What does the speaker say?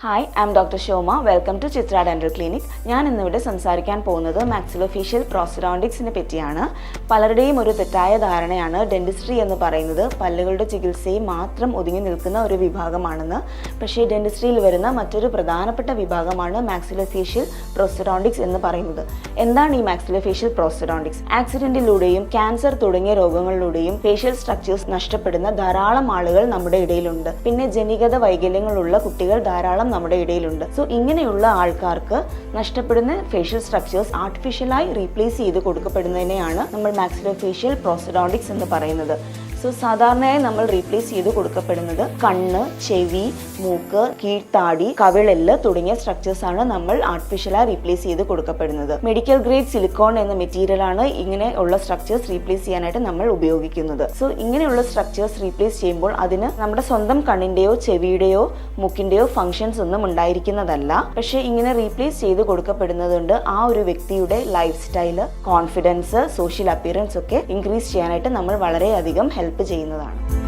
Hi, I am doctor Shoma. Welcome to Chitra dental clinic. ഞാൻ ഇന്നിവിടെ സംസാരിക്കാൻ പോകുന്നത് മാക്സിലോഫേഷ്യൽ പ്രോസ്റ്റഡോണ്ടിക്സിനെ പറ്റിയാണ്. പലരുടെയും ഒരു തെറ്റായ ധാരണയാണ് ഡെന്റിസ്ട്രി എന്ന് പറയുന്നത് പല്ലുകളുടെ ചികിത്സയിൽ മാത്രം ഒതുങ്ങി നിൽക്കുന്ന ഒരു വിഭാഗമാണെന്ന്. പക്ഷേ ഡെന്റിസ്ട്രിയിൽ വരുന്ന മറ്റൊരു പ്രധാനപ്പെട്ട വിഭാഗമാണ് മാക്സിലോഫേഷ്യൽ പ്രോസ്റ്റഡോണ്ടിക്സ് എന്ന് പറയുന്നത്. എന്താണ് ഈ മാക്സിലോഫേഷ്യൽ പ്രോസ്റ്റഡോണ്ടിക്സ്? ആക്സിഡന്റിലൂടെയും ക്യാൻസർ തുടങ്ങിയ രോഗങ്ങളിലൂടെയും ഫേഷ്യൽ സ്ട്രക്ചേഴ്സ് നഷ്ടപ്പെടുന്ന ധാരാളം ആളുകൾ നമ്മുടെ ഇടയിലുണ്ട്. പിന്നെ ജനിതക വൈകല്യങ്ങളുള്ള കുട്ടികൾ ധാരാളം നമ്മുടെ ഇടയിലുണ്ട്. സോ ഇങ്ങനെയുള്ള ആൾക്കാർക്ക് നഷ്ടപ്പെടുന്ന ഫേഷ്യൽ സ്ട്രക്ചേഴ്സ് ആർട്ടിഫിഷ്യലായി റീപ്ലേസ് ചെയ്ത് കൊടുക്കപ്പെടുന്നതിനെയാണ് നമ്മൾ മാക്സിലോഫേഷ്യൽ പ്രോസ്റ്റഡോണ്ടിക്സ് എന്ന് പറയുന്നത്. സോ സാധാരണയായി നമ്മൾ റീപ്ലേസ് ചെയ്ത് കൊടുക്കപ്പെടുന്നത് കണ്ണ്, ചെവി, മൂക്ക്, കീഴ്ത്താടി, കവിളെല്ല് തുടങ്ങിയ സ്ട്രക്ചേഴ്സ് ആണ് നമ്മൾ ആർട്ടിഫിഷ്യലായി റീപ്ലേസ് ചെയ്ത് കൊടുക്കപ്പെടുന്നത്. മെഡിക്കൽ ഗ്രേഡ് സിലിക്കോൺ എന്ന മെറ്റീരിയലാണ് ഇങ്ങനെയുള്ള സ്ട്രക്ചേഴ്സ് റീപ്ലേസ് ചെയ്യാനായിട്ട് നമ്മൾ ഉപയോഗിക്കുന്നത്. സോ ഇങ്ങനെയുള്ള സ്ട്രക്ചേഴ്സ് റീപ്ലേസ് ചെയ്യുമ്പോൾ അതിന് നമ്മുടെ സ്വന്തം കണ്ണിന്റെയോ ചെവിയുടെയോ മൂക്കിന്റെയോ ഫങ്ഷൻസ് ഒന്നും ഉണ്ടായിരിക്കുന്നതല്ല. പക്ഷേ ഇങ്ങനെ റീപ്ലേസ് ചെയ്ത് കൊടുക്കപ്പെടുന്നതുകൊണ്ട് ആ ഒരു വ്യക്തിയുടെ life style, confidence, social appearance ഒക്കെ ഇൻക്രീസ് ചെയ്യാനായിട്ട് നമ്മൾ വളരെയധികം ഹെൽപ്പ് ചെയ്യുന്നതാണ്.